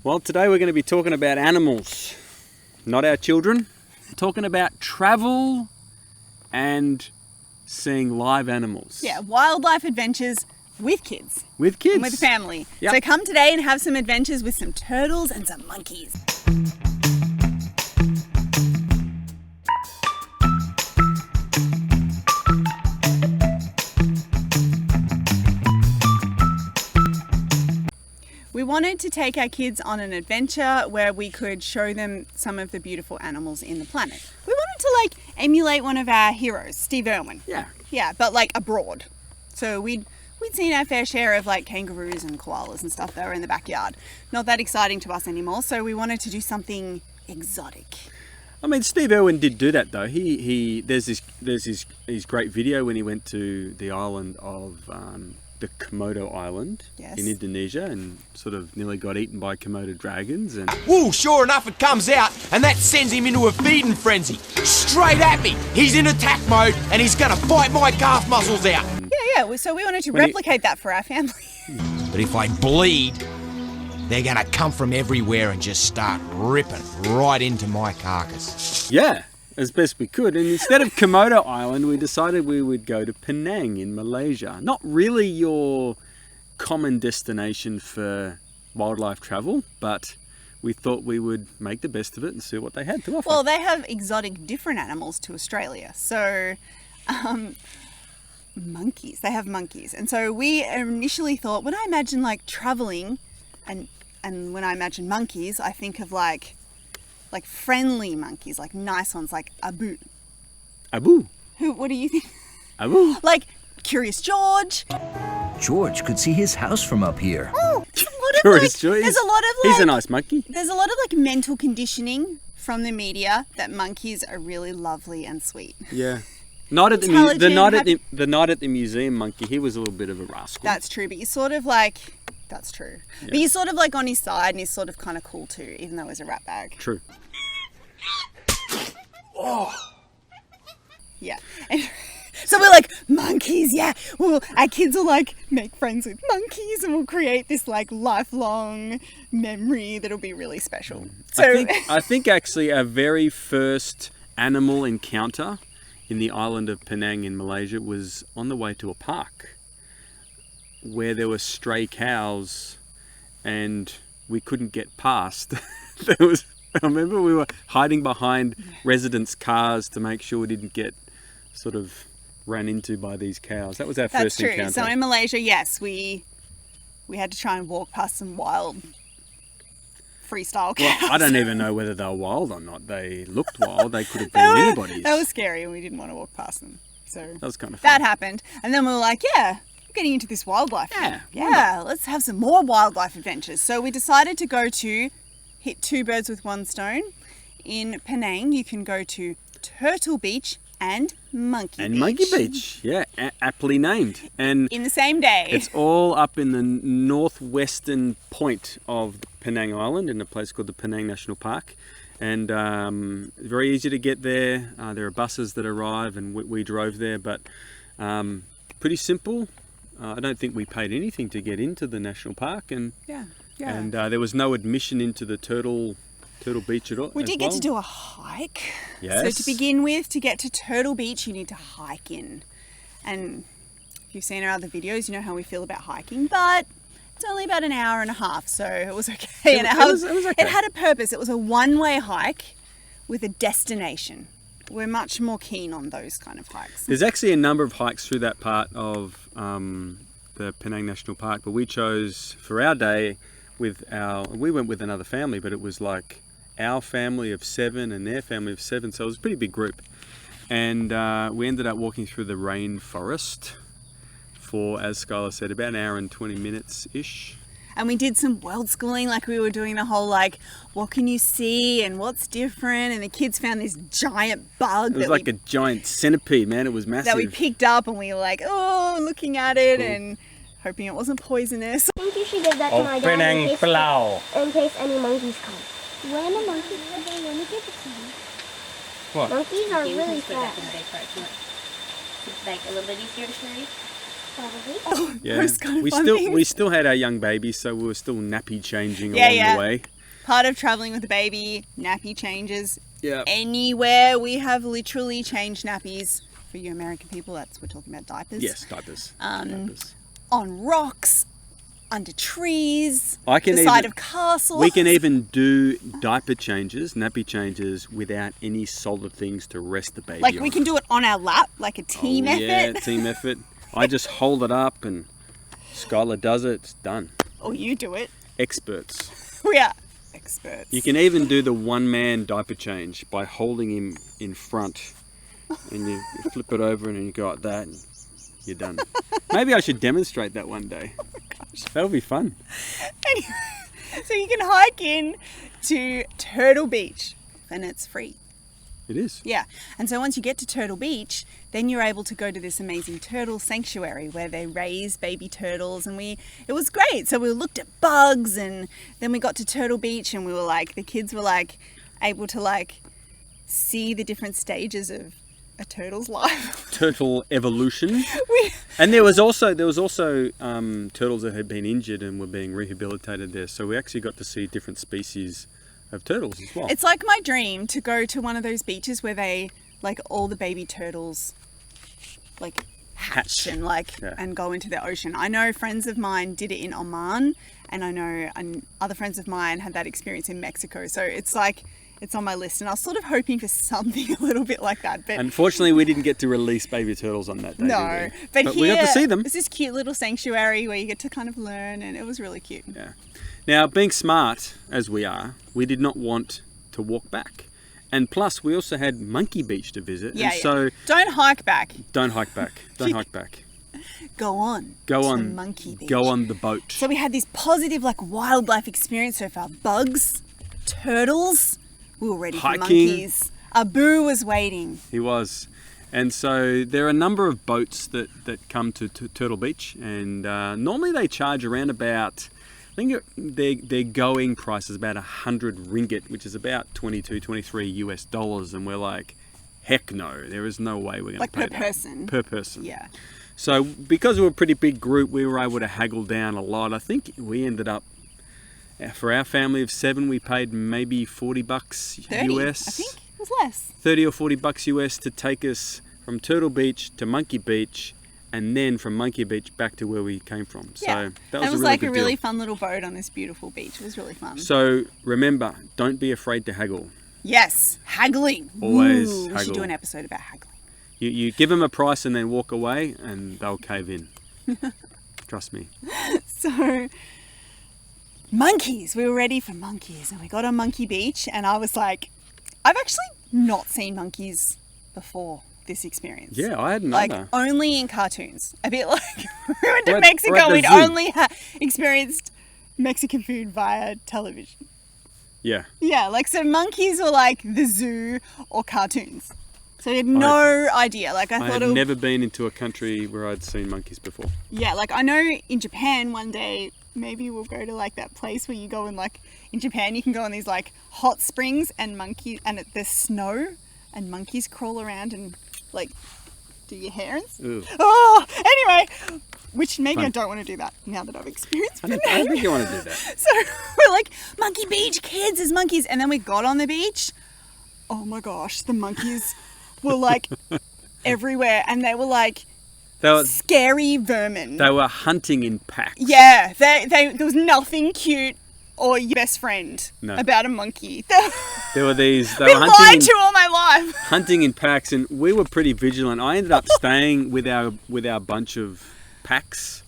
Well, today we're going to be talking about animals, not our children. We're talking about travel and seeing live animals. Yeah, wildlife adventures with kids. With kids. And with family. Yep. So come today and have some adventures with some turtles and some monkeys. We wanted to take our kids on an adventure where we could show them some of the beautiful animals in the planet. We wanted to emulate one of our heroes, Steve Irwin. Yeah. Yeah, but abroad. So we'd seen our fair share of kangaroos and koalas and stuff that were in the backyard. Not that exciting to us anymore, so we wanted to do something exotic. I mean, Steve Irwin did do that though. There's his great video when he went to the island of the Komodo Island in Indonesia and sort of nearly got eaten by Komodo dragons. And woo, sure enough it comes out and that sends him into a feeding frenzy. Straight at me. He's in attack mode and he's gonna bite my calf muscles out. Yeah, so we wanted to replicate that for our family. But if I bleed, they're gonna come from everywhere and just start ripping right into my carcass. Yeah, as best we could. And instead of Komodo Island, we decided we would go to Penang in Malaysia. Not really your common destination for wildlife travel, but we thought we would make the best of it and see what they had to offer. Well, they have exotic different animals to Australia. So, monkeys. They have monkeys. And so we initially thought, when I imagine traveling and when I imagine monkeys, I think of friendly monkeys, nice ones, like Abu. Abu? What do you think? Abu? Curious George. George could see his house from up here. Oh, Curious George. There's a lot of he's a nice monkey. There's a lot of mental conditioning from the media that monkeys are really lovely and sweet. Yeah. Not at the night at the museum monkey, he was a little bit of a rascal. That's true, but you're sort of that's true. Yeah. But you're sort of on his side and he's sort of kind of cool too, even though he's a rat bag. True. Oh. Yeah. And so we're monkeys, yeah. Well, our kids will make friends with monkeys and we'll create this lifelong memory that'll be really special. So I think actually our very first animal encounter in the island of Penang in Malaysia was on the way to a park where there were stray cows and we couldn't get past. I remember we were hiding behind residents' cars to make sure we didn't get sort of ran into by these cows. That was our first encounter. So in Malaysia, yes, we had to try and walk past some wild freestyle cows. Well, I don't even know whether they were wild or not. They looked wild. They could have been anybody's. That was scary and we didn't want to walk past them. So that was kind of fun. That happened. And then we were we're getting into this wildlife. Yeah, let's have some more wildlife adventures. So we decided to hit two birds with one stone. In Penang, you can go to Turtle Beach and Monkey Beach. Yeah, aptly named. And in the same day. It's all up in the northwestern point of the Penang Island in a place called the Penang National Park. And very easy to get there. There are buses that arrive and we drove there, but pretty simple. I don't think we paid anything to get into the national park, and and there was no admission into the Turtle Beach at all. We did get to do a hike. Yes. So to begin with, to get to Turtle Beach, you need to hike in. And if you've seen our other videos, you know how we feel about hiking, but it's only about an hour and a half, so it was okay. It was okay. It had a purpose. It was a one-way hike with a destination. We're much more keen on those kind of hikes. There's actually a number of hikes through that part of the Penang National Park, but we chose for our day we went with another family, but it was our family of 7 and their family of 7, so it was a pretty big group. And we ended up walking through the rainforest for, as Skylar said, about an hour and 20 minutes-ish. And we did some world schooling, we were doing the whole what can you see and what's different, and the kids found this giant bug. It was a giant centipede, man. It was massive. That we picked up and we were looking at it and hoping it wasn't poisonous. I think you should give that to my dad in case any monkeys come. When the monkeys come, they want to give it to me. What? Monkeys are really fast. Like a little bit easier to carry? Probably. Yeah, Those kind of we fun still things. we still had our young babies, so we were still nappy changing Yeah, along yeah. the way. Part of traveling with a baby, nappy changes. Yeah. Anywhere we have literally changed nappies. For you American people, we're talking about diapers. Yes, diapers. Diapers. On rocks, under trees, I can the side even- of castles. We can even do diaper changes, nappy changes, without any solid things to rest the baby like on. we can do it on our lap, like a team effort. Yeah, team effort. I just hold it up and Skylar does it. It's done. Or you do it. Experts. We are experts. You can even do the one-man diaper change by holding him in front, and you flip it over and you go like that, and you're done. Maybe I should demonstrate that one day. That would be fun. So you can hike in to Turtle Beach, and it's free. It is. Yeah, and so once you get to Turtle Beach, then you're able to go to this amazing turtle sanctuary where they raise baby turtles, and it was great. So we looked at bugs, and then we got to Turtle Beach, and we were like, the kids were like able to like see the different stages of a turtle's life. Turtle evolution. And there was also turtles that had been injured and were being rehabilitated there. So we actually got to see different species of turtles as well. It's like my dream to go to one of those beaches where they like all the baby turtles like hatch and and go into the ocean. I know friends of mine did it in Oman, and I know other friends of mine had that experience in Mexico. So it's on my list, and I was sort of hoping for something a little bit like that. But unfortunately, we didn't get to release baby turtles on that day. no, did we? but we got to see them. It's this cute little sanctuary where you get to kind of learn, and it was really cute. Yeah. Now, being smart as we are, we did not want to walk back. And plus, we also had Monkey Beach to visit. Yeah, and so don't hike back. don't hike back. Don't hike back. Go on. Go to on. Monkey Beach. Go on the boat. So we had this positive like wildlife experience so far. Bugs, turtles. We were ready Hiking. for monkeys. Abu was waiting. He was. And so there are a number of boats that come to Turtle Beach, and normally they charge around about, I think their going price is about 100 ringgit, which is about 22, 23 US dollars. And we're like, heck no, there is no way we're going to pay Per that. person. Per person. Yeah. So because we were a pretty big group, we were able to haggle down a lot. I think we ended up, for our family of 7, we paid maybe $40 30, US. I think it was less. 30 or $40 US to take us from Turtle Beach to Monkey Beach, and then from Monkey Beach back to where we came from. So Yeah. that And was it was a really like good a really deal. fun little boat on this beautiful beach. It was really fun. So remember, don't be afraid to haggle. Yes, haggling. Always Ooh, We should haggle. do an episode about haggling. You give them a price and then walk away, and they'll cave in. Trust me. So, monkeys. We were ready for monkeys, and we got on Monkey Beach, and I was like, I've actually not seen monkeys before this experience. Yeah, I hadn't Like, either. only in cartoons. A bit like we went to We're at Mexico, the we'd zoo. only experienced Mexican food via television. Yeah. Yeah, like, so monkeys were like the zoo or cartoons. So we had no idea. Like, I I thought had it never been into a country where I'd seen monkeys before. Yeah, like I know in Japan one day maybe we'll go to like that place where you go and like in Japan you can go on these like hot springs and there's snow and monkeys crawl around and like do your hair and Ugh. oh anyway, which maybe Fun. I don't want to do that now that I've experienced I Penang. don't think you want to do that. So we're like, Monkey Beach, kids, there's monkeys. And then we got on the beach. Oh my gosh, the monkeys were like everywhere, and they were like They were, scary vermin. they were hunting in packs. Yeah, there was nothing cute or your best friend No. about a monkey. There were these. They Been were lied hunting to all my life. hunting in packs, and we were pretty vigilant. I ended up staying with our bunch of packs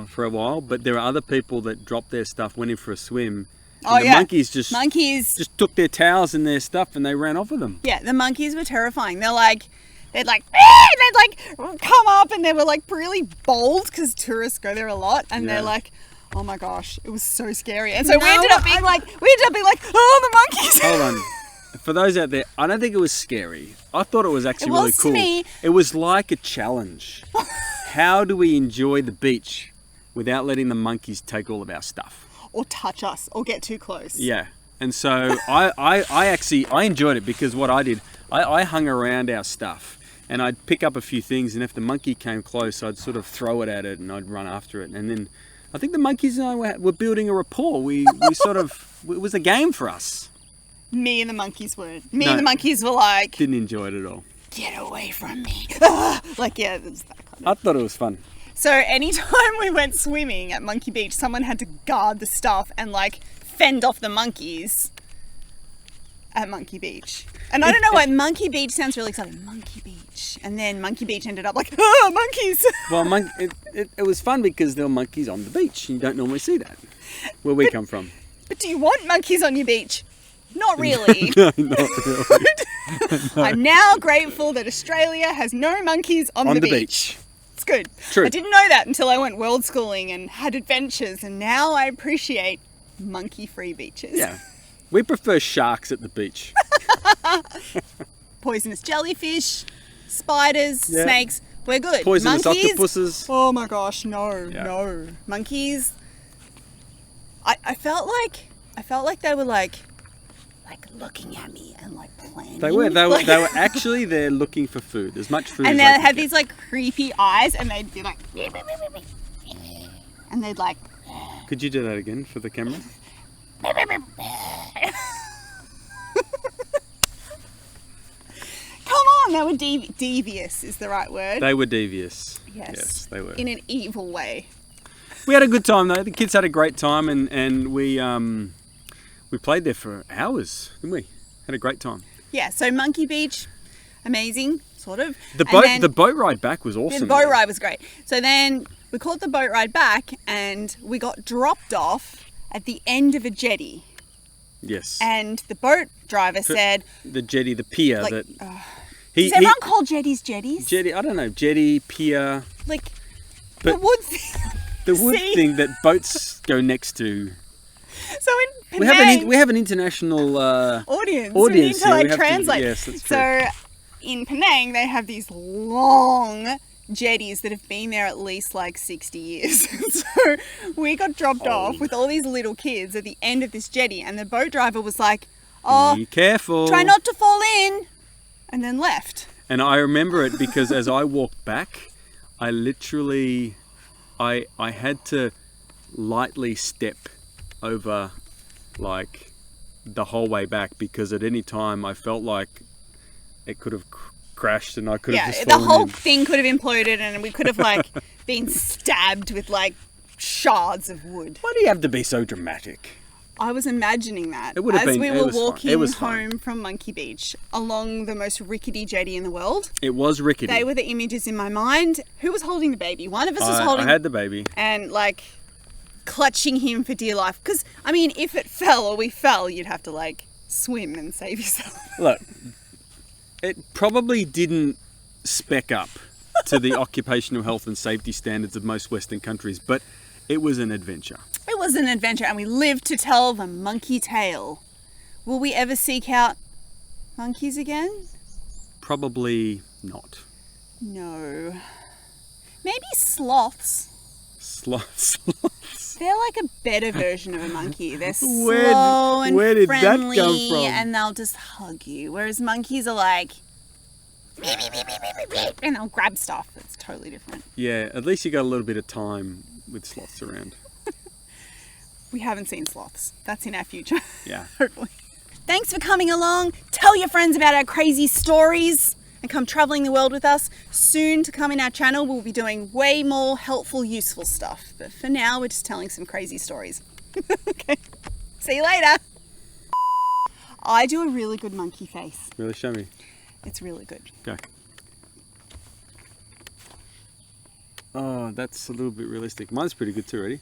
for a while, but there are other people that dropped their stuff, went in for a swim. And Oh, the yeah. monkeys just took their towels and their stuff and they ran off with them. Yeah, the monkeys were terrifying. They'd like come up, and they were like really bold because tourists go there a lot, and Yeah. they're like, oh my gosh, it was so scary. And so we ended up being like, oh, the monkeys. Hold on. For those out there, I don't think it was scary. I thought it was actually really was to cool. me. It was like a challenge. How do we enjoy the beach without letting the monkeys take all of our stuff? Or touch us, or get too close. Yeah. And so I actually enjoyed it because what I did, I hung around our stuff. And I'd pick up a few things, and if the monkey came close, I'd sort of throw it at it, and I'd run after it. And then I think the monkeys and I were building a rapport. We sort of, it was a game for us. Me and the monkeys weren't. Me No. and the monkeys were like, Didn't enjoy it at all. get away from me. Like, yeah, it was that kind of. I thought it was fun. So anytime we went swimming at Monkey Beach, someone had to guard the stuff and like fend off the monkeys at Monkey Beach. And I don't know why Monkey Beach sounds really exciting. Monkey Beach. And then Monkey Beach ended up like, oh, monkeys. Well, it was fun because there were monkeys on the beach. You don't normally see that where we come from. But do you want monkeys on your beach? Not really. No, not really. I'm now grateful that Australia has no monkeys on the beach. It's good. True. I didn't know that until I went world schooling and had adventures, and now I appreciate monkey-free beaches. Yeah. We prefer sharks at the beach. Poisonous jellyfish, spiders, Yeah. snakes. We're good. Poisonous monkeys, octopuses. oh my gosh, no, Yeah. no. Monkeys. I felt like they were like looking at me and like planning. They were Like- they were actually there looking for food, as much food and as they they had could these like creepy eyes, and they'd be like, and they'd like, get. Could you do that again for the camera? come on, they were devious is the right word. They were devious. Yes. Yes, they were. In an evil way. We had a good time though. The kids had a great time, and we played there for hours, didn't we? Had a great time. Yeah, so Monkey Beach, amazing, sort of. The And boat then- the boat ride back was awesome. The boat though. ride was great. So then we caught the boat ride back, and we got dropped off at the end of a jetty. Yes. And the boat driver said, The jetty, the pier like, that does everyone call jetties jetties? jetty. I don't know, jetty, pier, Like, but the wood thing. the wood See? thing that boats go next to. So in Penang, We have an international. audience. Audience, We need to yeah, we like have to- translate. yes, that's so in Penang, they have these long jetties that have been there at least like 60 years. So we got dropped off with all these little kids at the end of this jetty, and the boat driver was like, "Oh, Be careful. try not to fall in," and then left. And I remember it because as I walked back, I literally, I had to lightly step over like the whole way back, because at any time I felt like it could have crashed and I could have Yeah, just the fallen whole in. thing could have imploded, and we could have like been stabbed with like shards of wood. Why do you have to be so dramatic? I was imagining that It would have as been- we it were was fine. walking It was fine. home from Monkey Beach along the most rickety jetty in the world. It was rickety. They were the images in my mind. Who was holding the baby? One of us was holding I had the baby. and like clutching him for dear life. Because, I mean, if it fell or we fell, you'd have to like swim and save yourself. Look, it probably didn't spec up to the occupational health and safety standards of most Western countries, but it was an adventure. It was an adventure, and we lived to tell the monkey tale. Will we ever seek out monkeys again? Probably not. No. Maybe sloths. Sloths. They're like a better version of a monkey. They're Where- slow and where did that come friendly, from? and they'll just hug you. Whereas monkeys are like, and they'll grab stuff. It's totally different. Yeah, at least you got a little bit of time with sloths around. We haven't seen sloths. That's in our future. Yeah. Hopefully. Thanks for coming along. Tell your friends about our crazy stories and come traveling the world with us. Soon to come in our channel, we'll be doing way more helpful, useful stuff. But for now, we're just telling some crazy stories. Okay. See you later. I do a really good monkey face. Really, show me. It's really good. Go. Oh, that's a little bit realistic. Mine's pretty good too, ready?